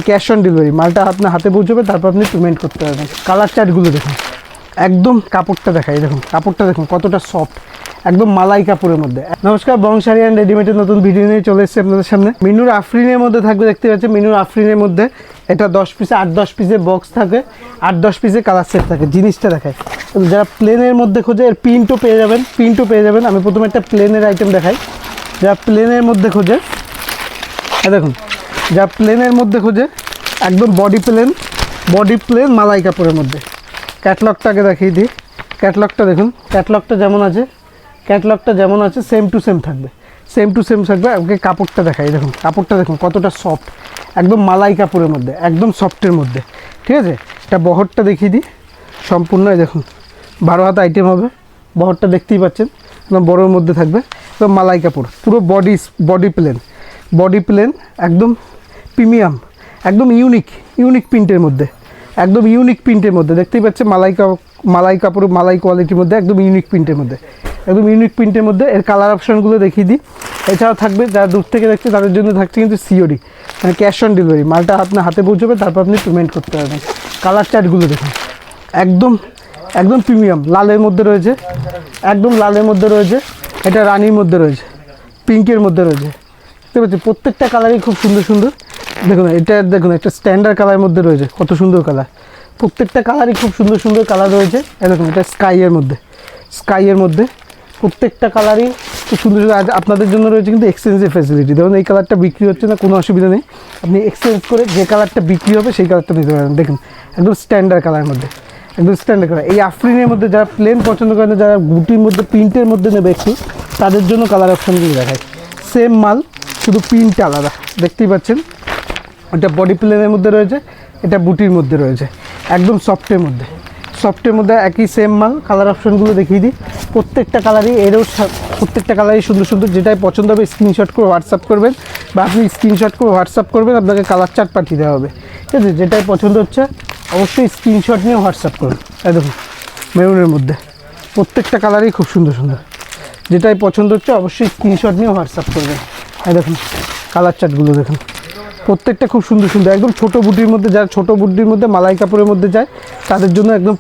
Cash on delivery, মালটা আপনার হাতে পৌঁছবে, তারপর আপনি পেমেন্ট করতে পারবেন। কালার চার্টগুলো দেখুন, একদম কাপড়টা দেখাই, দেখুন কাপড়টা দেখুন কতটা সফট, একদম মালাই কাপড়ের মধ্যে। নমস্কার, বং শাড়ি অ্যান্ড রেডিমেডের নতুন ভিডিও নিয়ে চলে এসেছি আপনাদের সামনে। মিনুর আফরিনের মধ্যে থাকবে, দেখতে পাচ্ছেন মিনুর আফরিনের মধ্যে এটা 10 পিসে 8-10 পিসের বক্স থাকে, 8-10 পিসের কালার সেট থাকে। জিনিসটা দেখায়, যারা প্লেনের মধ্যে খোঁজে এর প্রিন্টও পেয়ে যাবেন, আমি প্রথমে একটা প্লেনের আইটেম দেখাই। যারা প্লেনের মধ্যে খোঁজে, দেখুন যা প্লেনের মধ্যে খোঁজে একদম বডি প্লেন মালাই কাপড়ের মধ্যে। ক্যাটলগটাকে দেখিয়ে দিই, ক্যাটলগটা দেখুন, ক্যাটলগটা যেমন আছে সেম টু সেম থাকবে, ওকে কাপড়টা দেখাই, দেখুন কাপড়টা দেখুন কতটা সফট, একদম মালাই কাপড়ের মধ্যে, একদম সফটের মধ্যে, ঠিক আছে। এটা বহরটা দেখিয়ে দিই সম্পূর্ণ, দেখুন 12 হাত আইটেম হবে, বহরটা দেখতেই পাচ্ছেন একদম বড়োর মধ্যে থাকবে, একদম মালাই কাপড়, পুরো বডি প্লেন একদম প্রিমিয়াম, একদম ইউনিক প্রিন্টের মধ্যে, দেখতেই পাচ্ছেন মালাই কাপড়, মালাই কোয়ালিটির মধ্যে, একদম ইউনিক প্রিন্টের মধ্যে। এর কালার অপশানগুলো দেখিয়ে দিই। এছাড়াও থাকবে যারা দূর থেকে দেখছে তাদের জন্য থাকছে কিন্তু সিওডি, মানে ক্যাশ অন ডেলিভারি, মালটা আপনার হাতে পৌঁছবে, তারপর আপনি পেমেন্ট করতে পারবেন। কালার চার্টগুলো দেখুন, একদম প্রিমিয়াম, লালের মধ্যে রয়েছে, এটা রানির মধ্যে রয়েছে, পিঙ্কের মধ্যে রয়েছে, দেখতে পাচ্ছি প্রত্যেকটা কালারই খুব সুন্দর। দেখুন একটা স্ট্যান্ডার্ড কালারের মধ্যে রয়েছে, কত সুন্দর কালার, প্রত্যেকটা কালারই খুব সুন্দর কালার রয়েছে। দেখুন এটা স্কাইয়ের মধ্যে প্রত্যেকটা কালারই খুব সুন্দর। আজ আপনাদের জন্য রয়েছে কিন্তু এক্সচেঞ্জের ফ্যাসিলিটি। ধরুন এই কালারটা বিক্রি হচ্ছে না, কোনো অসুবিধা নেই, আপনি এক্সচেঞ্জ করে যে কালারটা বিক্রি হবে সেই কালারটা নিতে পারেন। দেখুন একদম স্ট্যান্ডার্ড কালারের মধ্যে, এই আফরিনের মধ্যে যারা প্লেন পছন্দ করেন, যারা বুটির মধ্যে প্রিন্টের মধ্যে নেবে একটু, তাদের জন্য কালার অপশানগুলো দেখায়। সেম মাল, শুধু প্রিন্ট আলাদা, দেখতেই পাচ্ছেন। এটা বডি প্লেনের মধ্যে রয়েছে, এটা বুটির মধ্যে রয়েছে, একদম সফটের মধ্যে একই সেম মাল। কালার অপশানগুলো দেখিয়ে দিই, প্রত্যেকটা কালারই সুন্দর। যেটাই পছন্দ হবে স্ক্রিনশট করে হোয়াটসঅ্যাপ করবেন, বা আপনি আপনাকে কালার চার্ট পাঠিয়ে দেওয়া হবে, ঠিক আছে। যেটাই পছন্দ হচ্ছে অবশ্যই স্ক্রিনশট নিয়ে হোয়াটসঅ্যাপ করুন। দেখুন মেরুনের মধ্যে প্রত্যেকটা কালারই খুব সুন্দর, যেটাই পছন্দ হচ্ছে অবশ্যই স্ক্রিনশট নিয়ে হোয়াটসঅ্যাপ করবেন। দেখুন কালার চার্টগুলো দেখুন, প্রত্যেকটা খুব সুন্দর, একদম ছোটো বুটির মধ্যে, যারা ছোটো বুটির মধ্যে মালাই কাপড়ের মধ্যে যায় তাদের জন্য একদম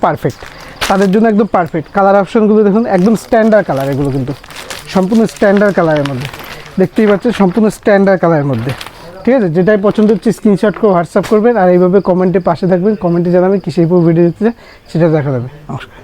পারফেক্ট। কালার অপশানগুলো দেখুন, একদম স্ট্যান্ডার্ড কালার, এগুলো কিন্তু সম্পূর্ণ স্ট্যান্ডার্ড কালারের মধ্যে, দেখতেই পাচ্ছেন সম্পূর্ণ স্ট্যান্ডার্ড কালারের মধ্যে, ঠিক আছে। যেটাই পছন্দ হচ্ছে স্ক্রিনশট করে হোয়াটসঅ্যাপ করবেন, আর এইভাবে কমেন্টে পাশে থাকবেন, কমেন্টে জানাবেন কিসের উপর ভিডিও দিতে সেটা দেখা যাবে। নমস্কার।